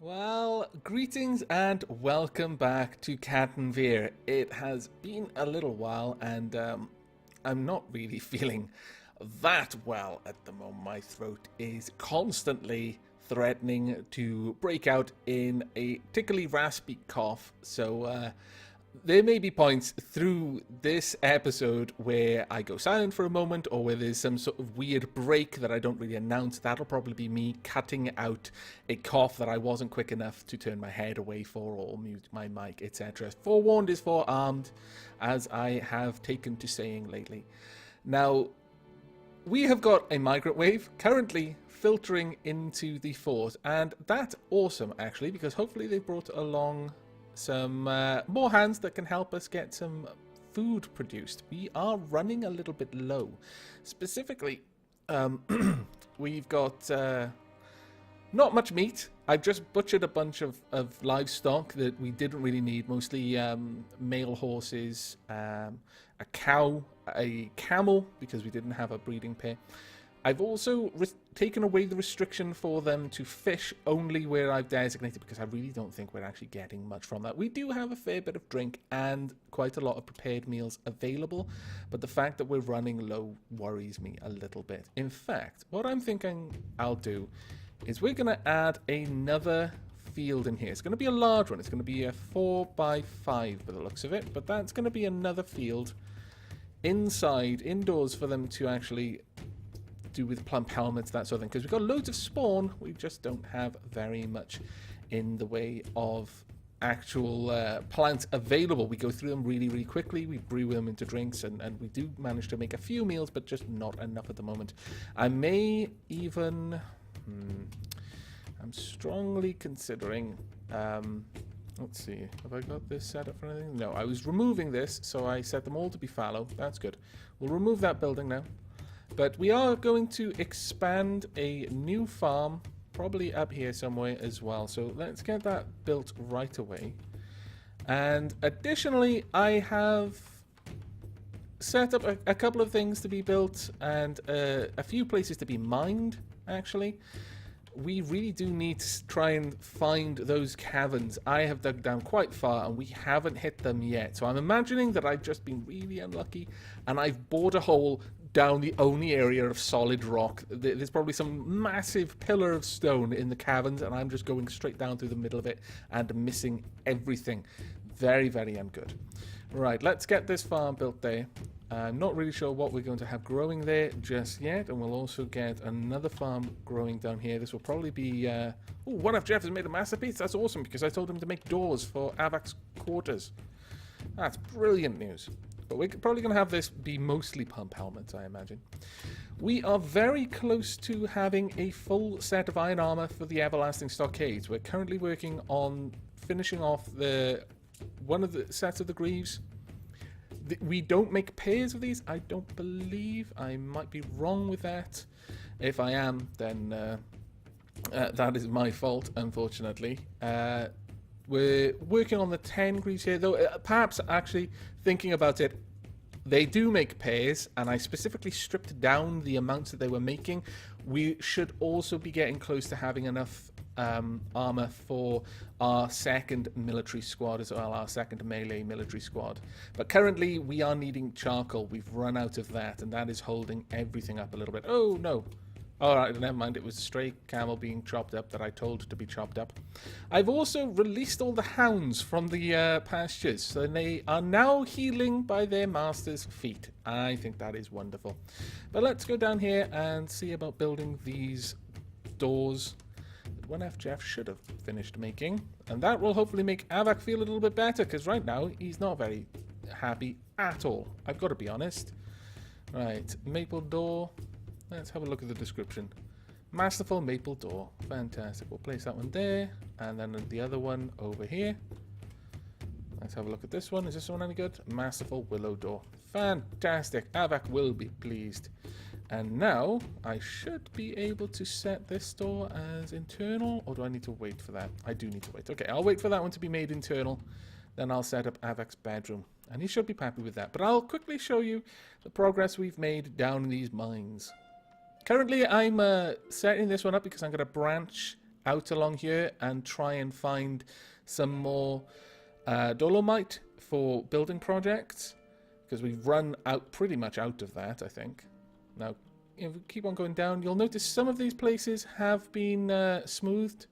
Well, greetings and welcome back to Cattenvîr. It has been a little while and I'm not really feeling that well at the moment. My throat is constantly threatening to break out in a tickly raspy cough. So there may be points through this episode where I go silent for a moment or where there's some sort of weird break that I don't really announce. That'll probably be me cutting out a cough that I wasn't quick enough to turn my head away for or mute my mic, etc. Forewarned is forearmed, as I have taken to saying lately. Now, we have got a migrant wave currently filtering into the fort, and that's awesome actually, because hopefully they've brought along some more hands that can help us get some food produced. We are running a little bit low. Specifically, we've got not much meat. I've just butchered a bunch of livestock that we didn't really need, mostly male horses, a cow, a camel, because we didn't have a breeding pair. I've also taken away the restriction for them to fish only where I've designated, because I really don't think we're actually getting much from that. We do have a fair bit of drink and quite a lot of prepared meals available, but the fact that we're running low worries me a little bit. In fact, what I'm thinking I'll do is we're going to add another field in here. It's going to be a large one. It's going to be a 4x5 by the looks of it, but that's going to be another field indoors for them to actually do with plump helmets, that sort of thing, because we've got loads of spawn. We just don't have very much in the way of actual plants available. We go through them really quickly. We brew them into drinks, and we do manage to make a few meals, but just not enough at the moment. I may even I'm strongly considering let's see, have I got this set up for anything? No, I was removing this, so I set them all to be fallow. That's good. We'll remove that building now. But we are going to expand a new farm, probably up here somewhere as well. So let's get that built right away. And additionally, I have set up a couple of things to be built and a few places to be mined, actually. We really do need to try and find those caverns. I have dug down quite far and we haven't hit them yet. So I'm imagining that I've just been really unlucky and I've bored a hole down the only area of solid rock. There's probably some massive pillar of stone in the caverns and I'm just going straight down through the middle of it and missing everything. Very ungood. Right, let's get this farm built there. I'm not really sure what we're going to have growing there just yet, and we'll also get another farm growing down here. This will probably be... one of Jeff has made a masterpiece. That's awesome, because I told him to make doors for Aavak's quarters. That's brilliant news. But we're probably going to have this be mostly pump helmets, I imagine. We are very close to having a full set of iron armor for the Everlasting Stockades. We're currently working on finishing off one of the sets of the Greaves. We don't make pairs of these, I don't believe. I might be wrong with that. If I am, then that is my fault, unfortunately. We're working on the 10 Greaves here, though perhaps actually thinking about it, they do make pairs, and I specifically stripped down the amounts that they were making. We should also be getting close to having enough armor for our second military squad as well, our second melee military squad. But currently we are needing charcoal. We've run out of that, and that is holding everything up a little bit. Oh no. Alright, never mind. It was a stray camel being chopped up that I told to be chopped up. I've also released all the hounds from the pastures, so they are now healing by their master's feet. I think that is wonderful. But let's go down here and see about building these doors. 1F Jeff should have finished making, and that will hopefully make Aavak feel a little bit better, because right now he's not very happy at all. I've got to be honest. Right, maple door. Let's have a look at the description. Masterful maple door. Fantastic. We'll place that one there, and then the other one over here. Let's have a look at this one. Is this one any good? Masterful willow door. Fantastic. Aavak will be pleased. And now I should be able to set this door as internal, or do I need to wait for that? I do need to wait. Okay, I'll wait for that one to be made internal. Then I'll set up Aavak's bedroom, and he should be happy with that. But I'll quickly show you the progress we've made down in these mines. Currently, I'm setting this one up because I'm going to branch out along here and try and find some more dolomite for building projects, because we've run out pretty much out of that, I think. Now, if we keep on going down, you'll notice some of these places have been smoothed.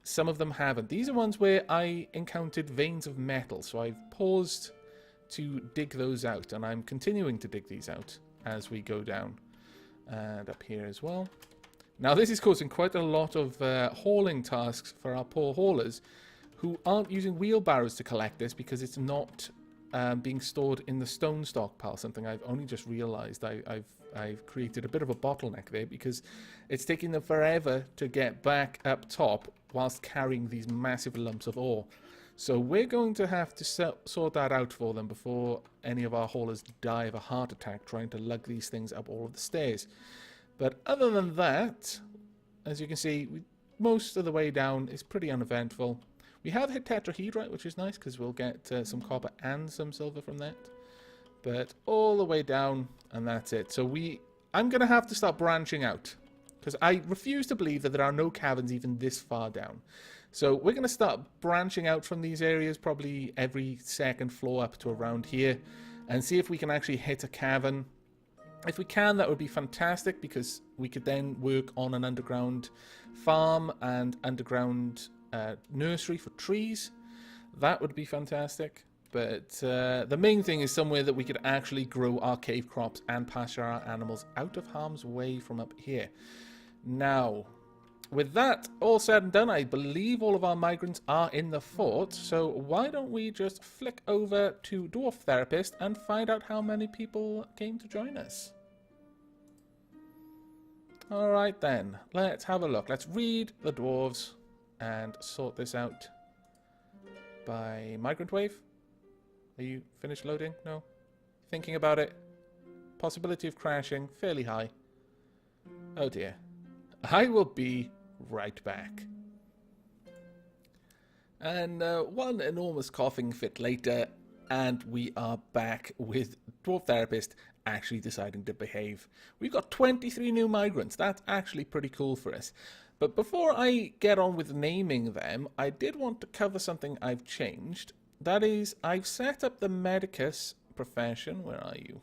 Some of them haven't. These are ones where I encountered veins of metal, so I've paused to dig those out, and I'm continuing to dig these out as we go down. And up here as well. Now, this is causing quite a lot of hauling tasks for our poor haulers, who aren't using wheelbarrows to collect this because it's not being stored in the stone stockpile. Something I've only just realized. I've created a bit of a bottleneck there because it's taking them forever to get back up top whilst carrying these massive lumps of ore. So we're going to have to sort that out for them before any of our haulers die of a heart attack trying to lug these things up all of the stairs. But other than that, as you can see, most of the way down is pretty uneventful. We have hit tetrahedrite, which is nice because we'll get some copper and some silver from that. But all the way down, and that's it. So I'm going to have to start branching out, because I refuse to believe that there are no caverns even this far down. So we're going to start branching out from these areas, probably every second floor up to around here, and see if we can actually hit a cavern. If we can, that would be fantastic, because we could then work on an underground farm and underground nursery for trees. That would be fantastic. But the main thing is somewhere that we could actually grow our cave crops and pasture our animals out of harm's way from up here. Now, with that all said and done, I believe all of our migrants are in the fort, so why don't we just flick over to Dwarf Therapist and find out how many people came to join us. Alright then, let's have a look. Let's read the dwarves and sort this out by migrant wave. Are you finished loading? No? Thinking about it? Possibility of crashing, fairly high. Oh dear. I will be right back. And one enormous coughing fit later, and we are back with Dwarf Therapist actually deciding to behave. We've got 23 new migrants. That's actually pretty cool for us. But before I get on with naming them, I did want to cover something I've changed. That is, I've set up the Medicus profession. Where are you?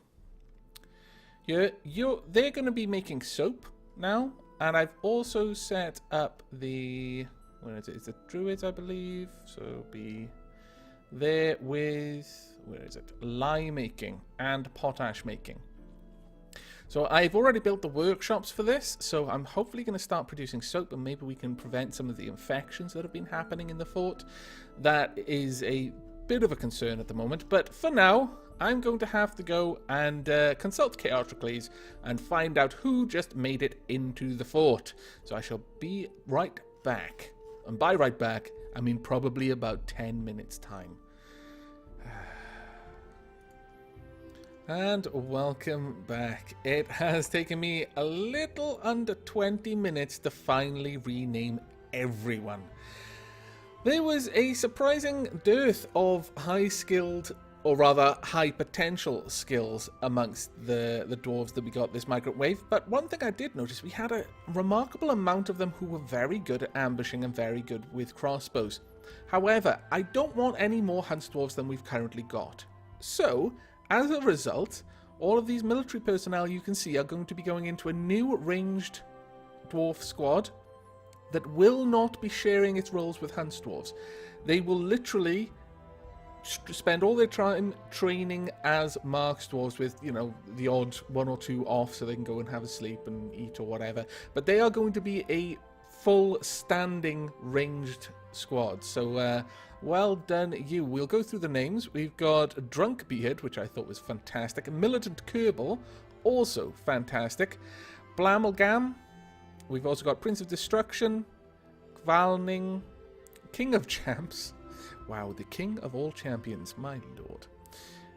They're going to be making soap now. And I've also set up the, where is it? It's the Druids, I believe. So be there with, where is it? Lye making and potash making. So I've already built the workshops for this. So I'm hopefully going to start producing soap, and maybe we can prevent some of the infections that have been happening in the fort. That is a bit of a concern at the moment. But for now, I'm going to have to go and consult Chaoticles and find out who just made it into the fort. So I shall be right back. And by right back, I mean probably about 10 minutes time. And welcome back. It has taken me a little under 20 minutes to finally rename everyone. There was a surprising dearth of high-skilled, or rather high-potential skills amongst the dwarves that we got this migrant wave. But one thing I did notice, we had a remarkable amount of them who were very good at ambushing and very good with crossbows. However, I don't want any more hunts dwarves than we've currently got. So, as a result, all of these military personnel you can see are going to be going into a new ranged dwarf squad that will not be sharing its roles with hunts dwarves. They will literally spend all their time training as marks dwarves with, you know, the odd one or two off so they can go and have a sleep and eat or whatever. But they are going to be a full standing ranged squad. So well done you. We'll go through the names. We've got Drunkbeard, which I thought was fantastic. Militant Kerbal, also fantastic. Blamelgam. We've also got Prince of Destruction, Kvalning, King of Champs. Wow, the king of all champions, my lord.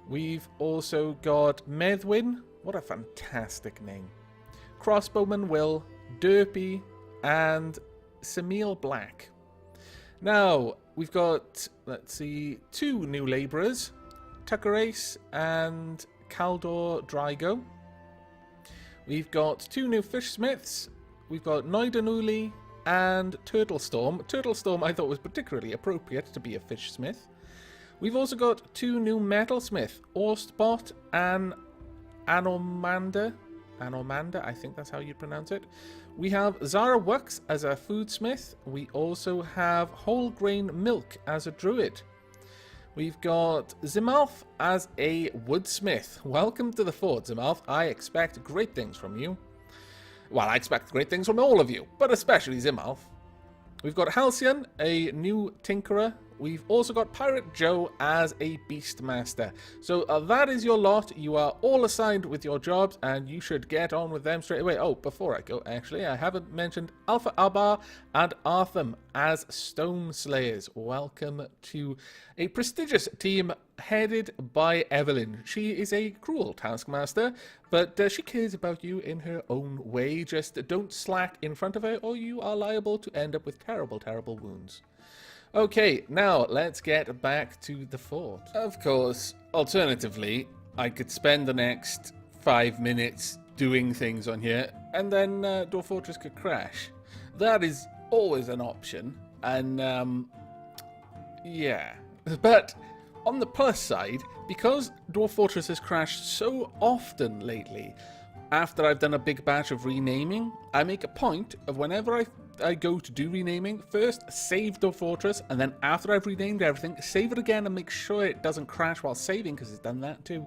We've also got Medwin. What a fantastic name. Crossbowman Will, Derpy, and Samil Black. Now, we've got, let's see, 2 new labourers, Tuckerace and Caldor Drygo. We've got 2 new fish smiths. We've got Noidanuli and Turtlestorm. Turtlestorm I thought was particularly appropriate to be a fish smith. We've also got 2 new metalsmith, Orstbot and Anormander. Anormander, I think that's how you pronounce it. We have Zara Wux as a foodsmith. We also have Whole Grain Milk as a druid. We've got Zimalf as a woodsmith. Welcome to the fort, Zimalf. I expect great things from you. Well, I expect great things from all of you, but especially Zimalf. We've got Halcyon, a new tinkerer. We've also got Pirate Joe as a Beastmaster. So that is your lot. You are all assigned with your jobs, and you should get on with them straight away. Oh, before I go, actually, I haven't mentioned Alpha Abar and Artham as Stone Slayers. Welcome to a prestigious team headed by Evelyn. She is a cruel taskmaster, but she cares about you in her own way. Just don't slack in front of her, or you are liable to end up with terrible, terrible wounds. Okay, now let's get back to the fort. Of course, alternatively, I could spend the next 5 minutes doing things on here, and then Dwarf Fortress could crash. That is always an option, and yeah. But on the plus side, because Dwarf Fortress has crashed so often lately, after I've done a big batch of renaming, I make a point of whenever I go to do renaming, first save Dwarf Fortress, and then after I've renamed everything, save it again and make sure it doesn't crash while saving, because it's done that too.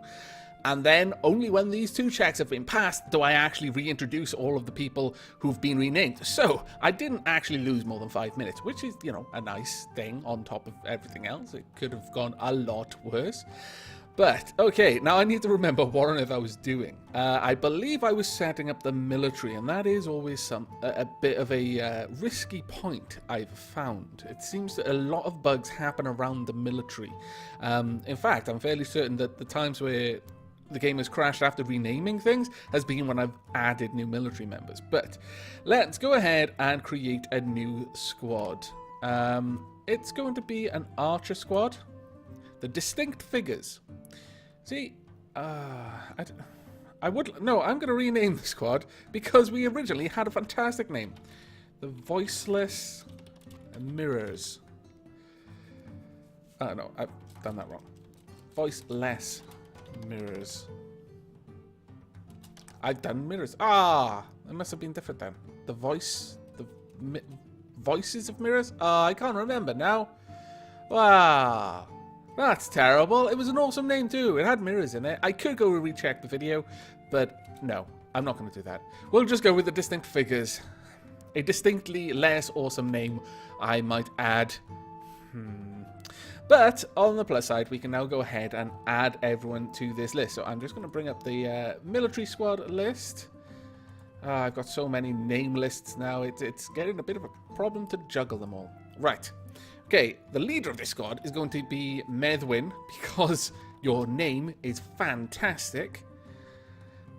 And then only when these 2 checks have been passed do I actually reintroduce all of the people who've been renamed. So I didn't actually lose more than 5 minutes, which is, you know, a nice thing on top of everything else. It could have gone a lot worse. But, okay, now I need to remember what on earth I was doing. I believe I was setting up the military, and that is always a bit of a risky point I've found. It seems that a lot of bugs happen around the military. In fact, I'm fairly certain that the times where the game has crashed after renaming things has been when I've added new military members. But let's go ahead and create a new squad. It's going to be an archer squad. The distinct figures. See, I'm going to rename the squad because we originally had a fantastic name. The Voiceless Mirrors. Oh, no, I've done that wrong. Voiceless Mirrors. I've done mirrors. Ah, it must have been different then. The Voices of Mirrors? I can't remember now. Wow. That's terrible. It was an awesome name too. It had mirrors in it. I could go recheck the video, but no, I'm not going to do that. We'll just go with the distinct figures. A distinctly less awesome name, I might add. But on the plus side, we can now go ahead and add everyone to this list. So I'm just going to bring up the military squad list. I've got so many name lists now. It's getting a bit of a problem to juggle them all. Right. Okay, the leader of this squad is going to be Medwin, because your name is fantastic.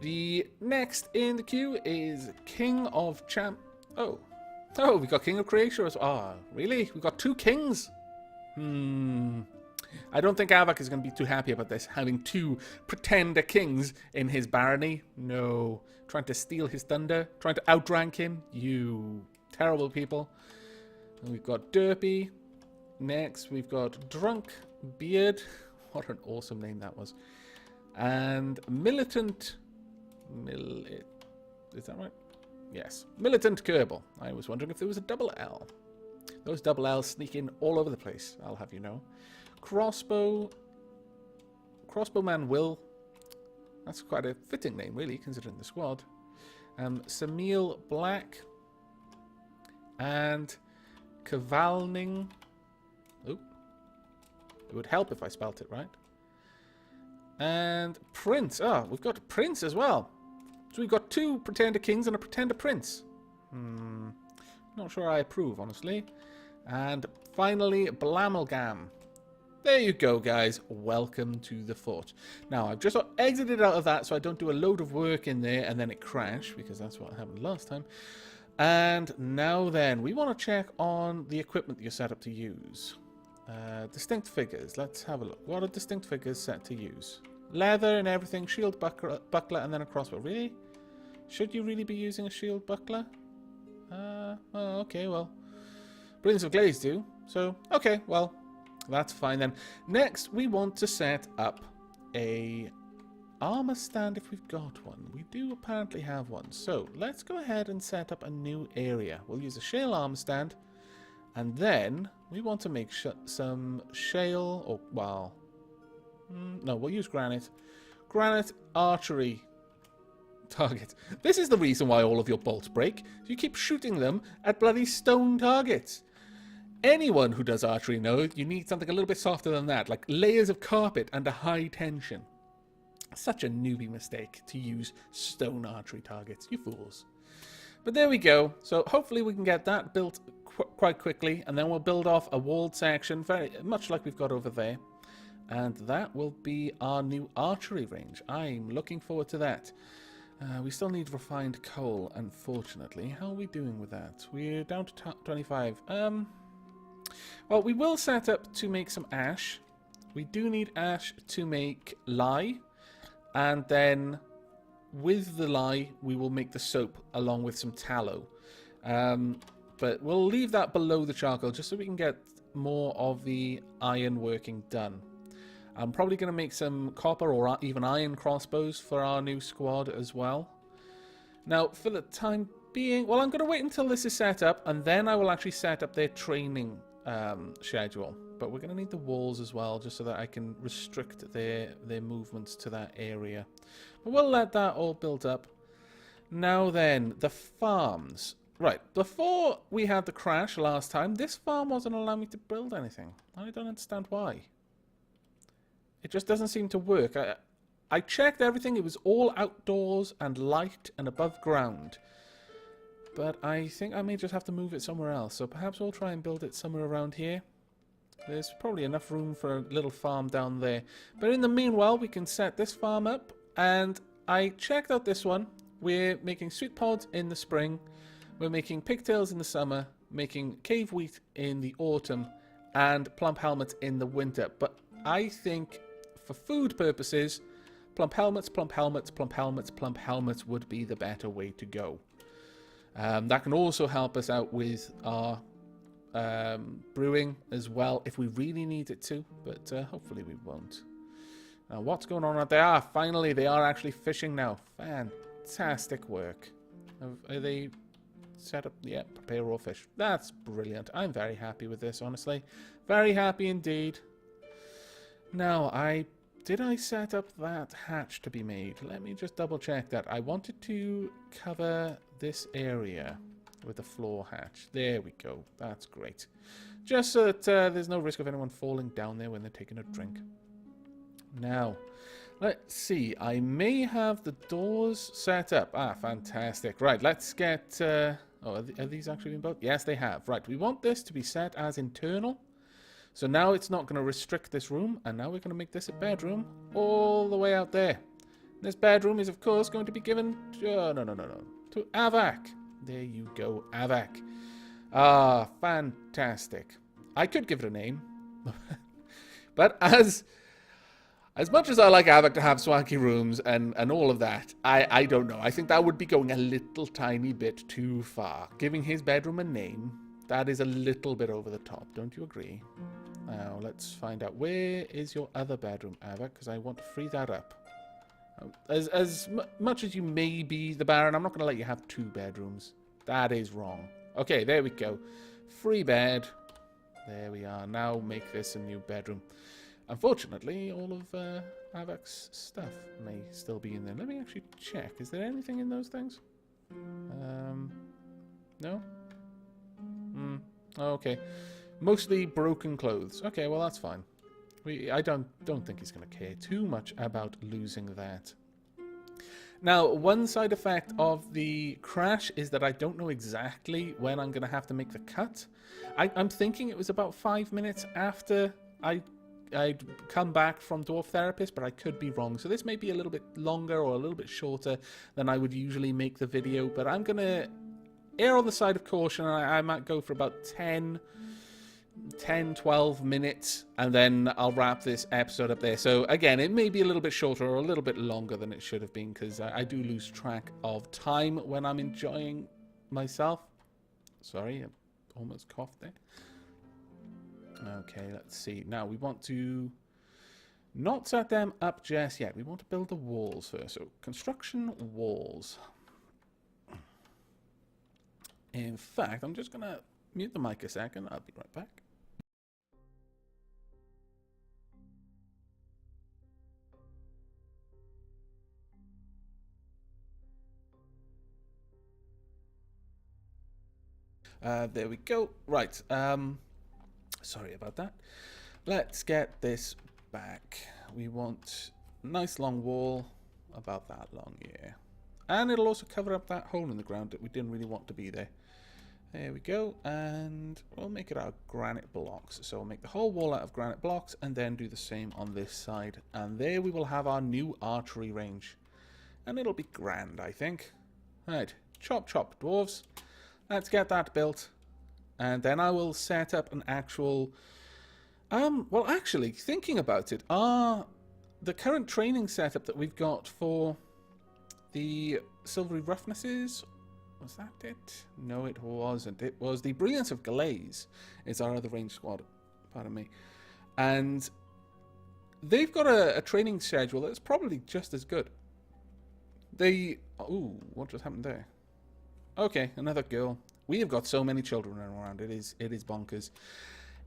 The next in the queue is King of Oh, we got King of Creation as well. Oh, really? We got 2 kings? I don't think Aavak is going to be too happy about this, having 2 pretender kings in his barony. No. Trying to steal his thunder, trying to outrank him. You terrible people. And we've got Derpy. Next, we've got Drunk Beard. What an awesome name that was. And Militant... Is that right? Yes. Militant Kerbal. I was wondering if there was a double L. Those double L's sneak in all over the place, I'll have you know. Crossbowman Will. That's quite a fitting name, really, considering the squad. Samil Black. And Kavalning... Oh, it would help if I spelt it right. And Prince. Oh, we've got Prince as well. So we've got 2 pretender kings and a pretender prince. Not sure I approve, honestly. And finally, Blamelgam. There you go, guys. Welcome to the fort. Now, I've just exited out of that so I don't do a load of work in there and then it crash, because that's what happened last time. And now then, we want to check on the equipment that you're set up to use. Distinct figures. Let's have a look. What are distinct figures set to use? Leather and everything. Shield, buckler, and then a crossbow. Really? Should you really be using a shield buckler? Oh, okay, well. Brilliance of Glaze do. So, okay, well, that's fine then. Next, we want to set up a armor stand if we've got one. We do apparently have one. So, let's go ahead and set up a new area. We'll use a shale armor stand. And then, we want to make some shale, or, well, no, we'll use granite. Granite archery target. This is the reason why all of your bolts break. You keep shooting them at bloody stone targets. Anyone who does archery knows you need something a little bit softer than that, like layers of carpet under high tension. Such a newbie mistake to use stone archery targets, you fools. But there we go. So hopefully we can get that built quite quickly, and then we'll build off a walled section, very much like we've got over there. And that will be our new archery range. I'm looking forward to that. We still need refined coal, unfortunately. How are we doing with that? We're down to 25. Well, we will set up to make some ash. We do need ash to make lye. And then with the lye, we will make the soap along with some tallow. But we'll leave that below the charcoal just so we can get more of the iron working done. I'm probably going to make some copper or even iron crossbows for our new squad as well. Now, for the time being, well, I'm going to wait until this is set up, and then I will actually set up their training schedule. But we're going to need the walls as well, just so that I can restrict their movements to that area. But we'll let that all build up. Now then, the farms. Right, before we had the crash last time, this farm wasn't allowing me to build anything. I don't understand why. It just doesn't seem to work. I checked everything. It was all outdoors and light and above ground. But I think I may just have to move it somewhere else. So perhaps we'll try and build it somewhere around here. There's probably enough room for a little farm down there. But in the meanwhile, we can set this farm up. And I checked out this one. We're making sweet pods in the spring. We're making pigtails in the summer. Making cave wheat in the autumn. And plump helmets in the winter. But I think for food purposes, plump helmets, plump helmets, plump helmets, plump helmets would be the better way to go. That can also help us out with our brewing as well, if we really need it to, but hopefully we won't. Now, what's going on out there? Finally, they are actually fishing now. Fantastic work. Are they set up? Yeah, prepare raw fish. That's brilliant. I'm very happy with this, honestly. Very happy indeed. Now, did I set up that hatch to be made? Let me just double check that. I wanted to cover this area with the floor hatch. There we go. That's great. Just so that there's no risk of anyone falling down there when they're taking a drink. Now, let's see. I may have the doors set up. Fantastic. Right, let's get... are these actually been built? Yes, they have. Right, we want this to be set as internal. So now it's not going to restrict this room, and now we're going to make this a bedroom all the way out there. This bedroom is, of course, going to be given to Aavak. There you go, Aavak. Fantastic. I could give it a name, but as much as I like Aavak to have swanky rooms and all of that, I don't know. I think that would be going a little tiny bit too far. Giving his bedroom a name, that is a little bit over the top. Don't you agree? Now, let's find out. Where is your other bedroom, Aavak? Because I want to free that up. As much as you may be the Baron, I'm not going to let you have 2 bedrooms. That is wrong. Okay, there we go. Free bed. There we are. Now make this a new bedroom. Unfortunately, all of Aavak's stuff may still be in there. Let me actually check. Is there anything in those things? No? Okay. Mostly broken clothes. Okay, well that's fine. I don't think he's going to care too much about losing that. Now, one side effect of the crash is that I don't know exactly when I'm going to have to make the cut. I'm thinking it was about 5 minutes after I'd come back from Dwarf Therapist, but I could be wrong. So this may be a little bit longer or a little bit shorter than I would usually make the video, but I'm going to err on the side of caution. I might go for about 10-12 minutes, and then I'll wrap this episode up there. So again, it may be a little bit shorter or a little bit longer than it should have been, because I do lose track of time when I'm enjoying myself. Sorry, I almost coughed there. Okay, let's see. Now, we want to not set them up just yet. We want to build the walls first. So, construction walls. In fact, I'm just going to mute the mic a second. I'll be right back. There we go. Right. Sorry about that. Let's get this back. We want a nice long wall, about that long, yeah. And it'll also cover up that hole in the ground that we didn't really want to be there. There we go. And we'll make it out of granite blocks. So we'll make the whole wall out of granite blocks and then do the same on this side. And there we will have our new archery range. And it'll be grand, I think. Right. Chop, chop, dwarves. Let's get that built. And then I will set up an actual... well, actually, thinking about it, the current training setup that we've got for the Silvery Roughnesses... Was that it? No, it wasn't. It was the Brilliance of Glaze is our other range squad. Pardon me. And they've got a training schedule that's probably just as good. They... Ooh, what just happened there? Okay, another girl. We have got so many children around. It is bonkers.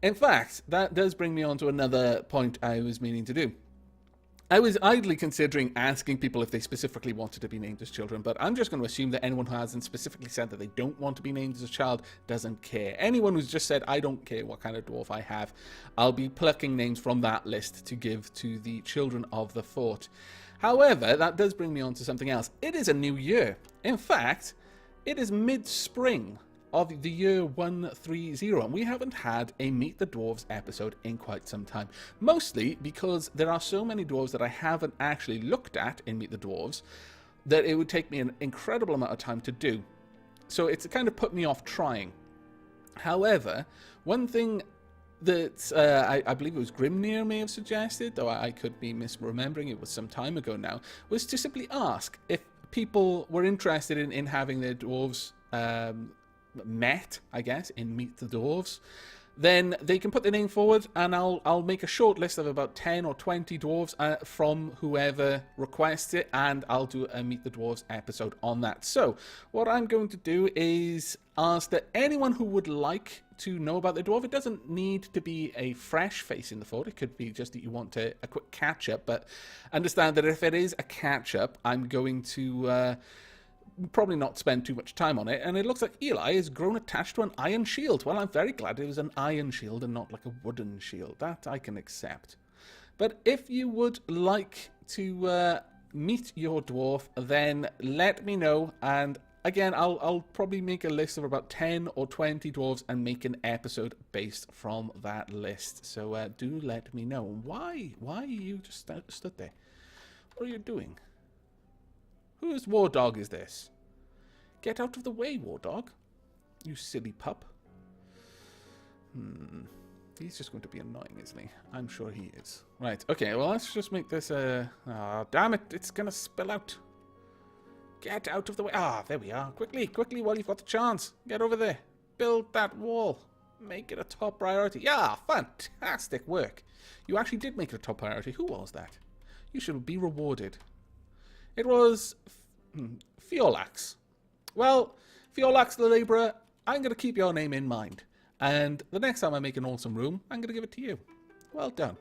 In fact, that does bring me on to another point I was meaning to do. I was idly considering asking people if they specifically wanted to be named as children, but I'm just going to assume that anyone who hasn't specifically said that they don't want to be named as a child doesn't care. Anyone who's just said, I don't care what kind of dwarf I have, I'll be plucking names from that list to give to the children of the fort. However, that does bring me on to something else. It is a new year. In fact, it is mid-spring of the year 130, and we haven't had a Meet the Dwarves episode in quite some time. Mostly because there are so many dwarves that I haven't actually looked at in Meet the Dwarves that it would take me an incredible amount of time to do. So it's kind of put me off trying. However, one thing that I believe it was Grimnir may have suggested, though I could be misremembering, it was some time ago now, was to simply ask if people were interested in having their dwarves met, I guess, in Meet the Dwarves, then they can put their name forward and I'll make a short list of about 10 or 20 dwarves from whoever requests it, and I'll do a Meet the Dwarves episode on that. So what I'm going to do is ask that anyone who would like to know about the dwarf, it doesn't need to be a fresh face in the fort, it could be just that you want a quick catch-up, but understand that if it is a catch-up, I'm going to probably not spend too much time on it. And it looks like Eli is grown attached to an iron shield. Well, I'm very glad it was an iron shield and not like a wooden shield. That I can accept. But if you would like to meet your dwarf, then let me know. And again, I'll probably make a list of about 10 or 20 dwarves and make an episode based from that list. So do let me know. Why are you just stood there? What are you doing? Whose war dog is this? Get out of the way, war dog. You silly pup. He's just going to be annoying, isn't he? I'm sure he is. Right, okay, well, let's just make this oh, damn it, it's going to spill out. Get out of the way. Ah, there we are. Quickly, quickly, while you've got the chance. Get over there. Build that wall. Make it a top priority. Yeah, fantastic work. You actually did make it a top priority. Who was that? You should be rewarded. It was Fiolax. Well, Fiolax the Labourer, I'm going to keep your name in mind. And the next time I make an awesome room, I'm going to give it to you. Well done.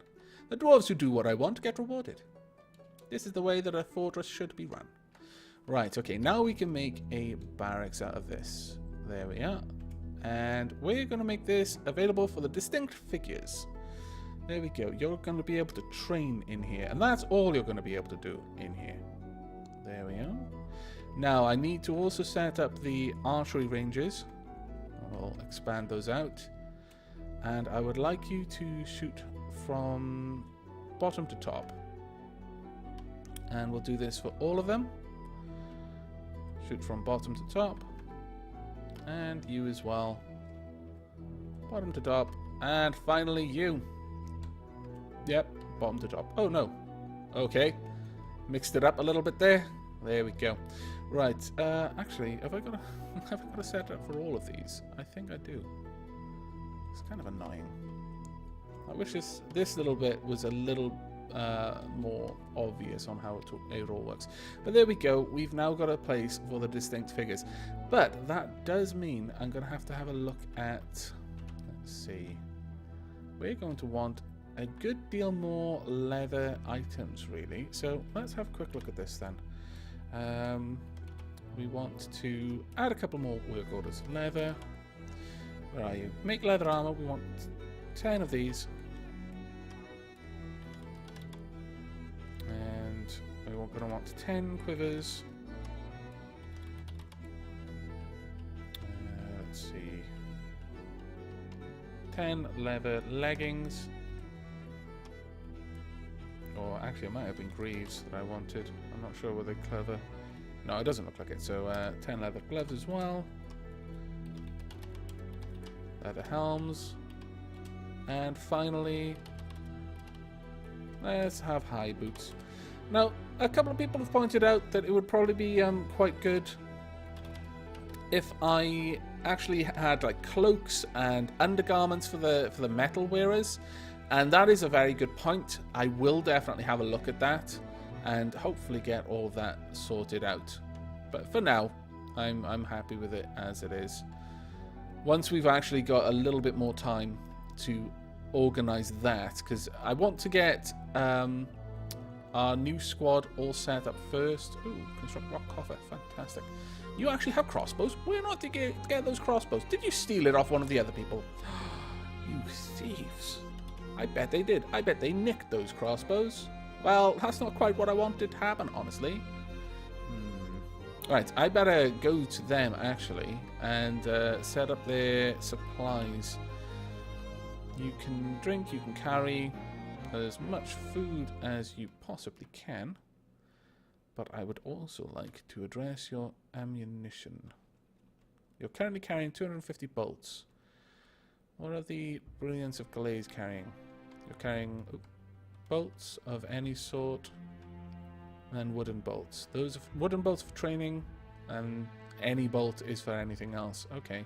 The dwarves who do what I want get rewarded. This is the way that a fortress should be run. Right, okay, now we can make a barracks out of this. There we are. And we're going to make this available for the distinct figures. There we go. You're going to be able to train in here. And that's all you're going to be able to do in here. There we are. Now, I need to also set up the archery ranges. I'll expand those out. And I would like you to shoot from bottom to top. And we'll do this for all of them. Shoot from bottom to top. And you as well. Bottom to top. And finally you. Yep, bottom to top. Oh no. Okay. Mixed it up a little bit there. There we go. Right. Actually, have I got a setup for all of these? I think I do. It's kind of annoying. I wish this little bit was a little more obvious on how it all works. But there we go. We've now got a place for the distinct figures. But that does mean I'm going to have a look at... Let's see. We're going to want a good deal more leather items, really. So let's have a quick look at this then. We want to add a couple more work orders. Leather. Where are you? Make leather armor. We want 10 of these. And we're going to want 10 quivers. Let's see. 10 leather leggings. Or actually, it might have been greaves that I wanted. I'm not sure whether they're clever. No, it doesn't look like it. So 10 leather gloves as well. Leather helms. And finally, let's have high boots. Now, a couple of people have pointed out that it would probably be quite good if I actually had like cloaks and undergarments for the metal wearers. And that is a very good point. I will definitely have a look at that and hopefully get all that sorted out. But for now, I'm happy with it as it is. Once we've actually got a little bit more time to organize that, because I want to get our new squad all set up first. Ooh, construct rock coffer, fantastic. You actually have crossbows? Where not to get those crossbows? Did you steal it off one of the other people? You thieves. I bet they did. I bet they nicked those crossbows. Well, that's not quite what I wanted to happen, honestly. Right, I better go to them, actually, and set up their supplies. You can drink, you can carry as much food as you possibly can. But I would also like to address your ammunition. You're currently carrying 250 bolts. What are the Brilliance of Glaze carrying? You're carrying bolts of any sort and wooden bolts. Those are wooden bolts for training, and any bolt is for anything else. Okay.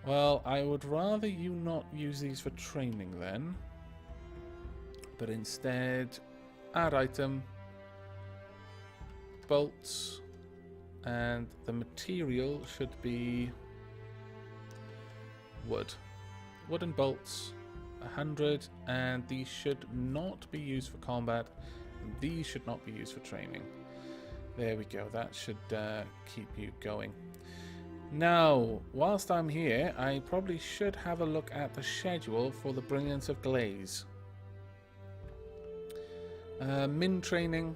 Well, I would rather you not use these for training then, but instead add item, bolts, and the material should be wood. Wooden bolts, 100, and these should not be used for combat. These should not be used for training. There we go. That should keep you going. Now, whilst I'm here, I probably should have a look at the schedule for the Brilliance of Glaze. Min training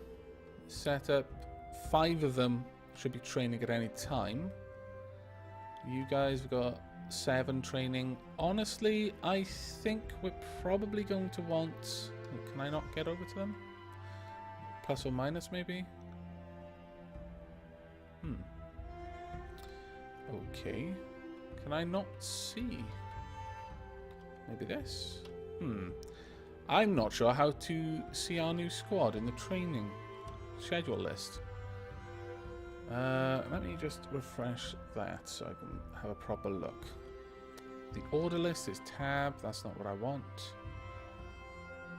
setup. 5 of them should be training at any time. You guys have got 7 training. Honestly, I think we're probably going to want... Can I not get over to them? Plus or minus, maybe? Okay. Can I not see? Maybe this? I'm not sure how to see our new squad in the training schedule list. Let me just refresh that so I can have a proper look. The order list is tab. That's not what I want.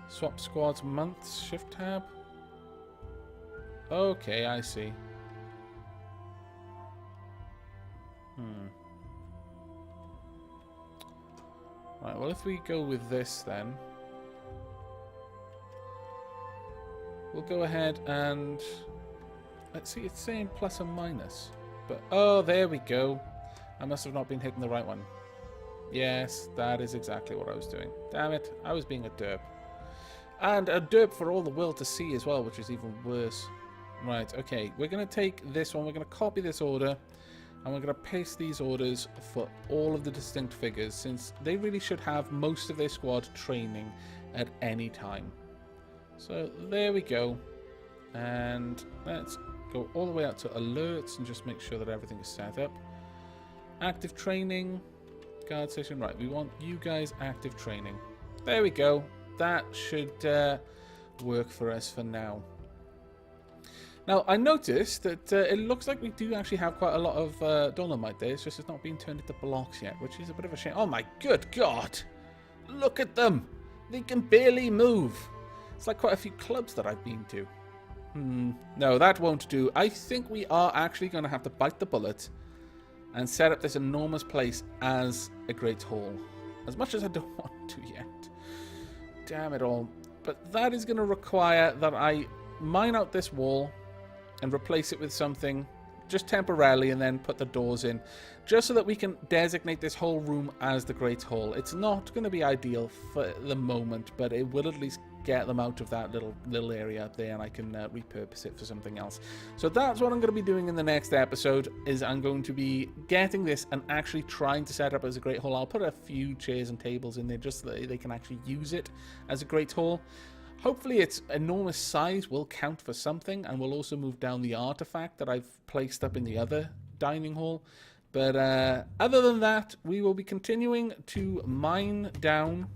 Swap squads months shift tab. Okay, I see. Right, well, if we go with this then, we'll go ahead and let's see, it's saying plus and minus, but oh, there we go. I must have not been hitting the right one. Yes, that is exactly what I was doing. Damn it, I was being a derp. And a derp for all the world to see as well, which is even worse. Right, okay, we're going to take this one, we're going to copy this order, and we're going to paste these orders for all of the distinct figures, since they really should have most of their squad training at any time. So there we go. And let's go all the way out to alerts and just make sure that everything is set up. Active training, guard station. Right, we want you guys active training. There we go. That should work for us for now. Now, I noticed that it looks like we do actually have quite a lot of dolomite there. It's just it's not being turned into blocks yet, which is a bit of a shame. Oh my good God! Look at them! They can barely move. It's like quite a few clubs that I've been to. No, that won't do. I think we are actually going to have to bite the bullet and set up this enormous place as a great hall. As much as I don't want to yet. Damn it all. But that is going to require that I mine out this wall and replace it with something just temporarily and then put the doors in, just so that we can designate this whole room as the Great Hall. It's not going to be ideal for the moment, but it will at least get them out of that little area up there, and I can repurpose it for something else. So that's what I'm going to be doing in the next episode, is I'm going to be getting this and actually trying to set up as a Great Hall. I'll put a few chairs and tables in there just so that they can actually use it as a Great Hall. Hopefully its enormous size will count for something, and we'll also move down the artifact that I've placed up in the other dining hall. But other than that, we will be continuing to mine down.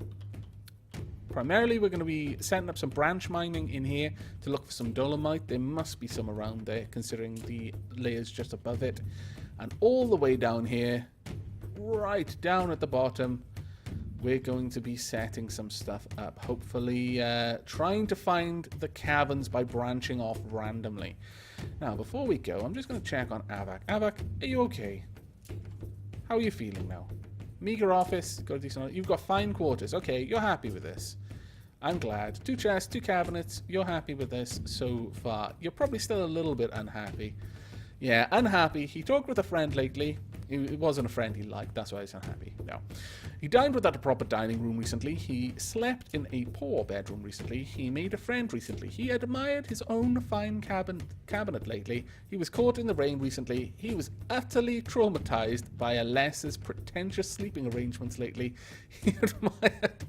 Primarily, we're going to be setting up some branch mining in here to look for some dolomite. There must be some around there, considering the layers just above it. And all the way down here, right down at the bottom, we're going to be setting some stuff up. Hopefully trying to find the caverns by branching off randomly. Now, before we go, I'm just going to check on Aavak. Aavak, are you okay? How are you feeling now? Meager office, got a decent... You've got fine quarters. Okay, you're happy with this. I'm glad. 2 chests, 2 cabinets. You're happy with this so far. You're probably still a little bit unhappy. Yeah, unhappy. He talked with a friend lately. It wasn't a friend he liked. That's why he's unhappy. No. He dined without a proper dining room recently. He slept in a poor bedroom recently. He made a friend recently. He admired his own fine cabinet lately. He was caught in the rain recently. He was utterly traumatized by a less pretentious sleeping arrangements lately. He admired...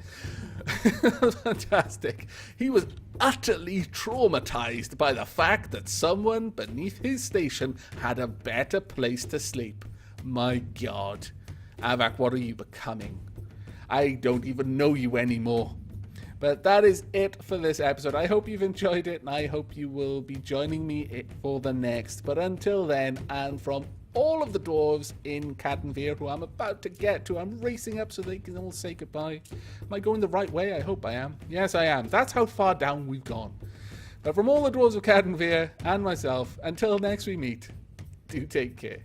Fantastic. He was utterly traumatized by the fact that someone beneath his station had a better place to sleep. My God. Aavak, what are you becoming? I don't even know you anymore. But that is it for this episode. I hope you've enjoyed it, and I hope you will be joining me for the next. But until then, and from all of the dwarves in Cattenvîr, who I'm about to get to, I'm racing up so they can all say goodbye. Am I going the right way? I hope I am. Yes, I am. That's how far down we've gone. But from all the dwarves of Cattenvîr and myself, until next we meet, do take care.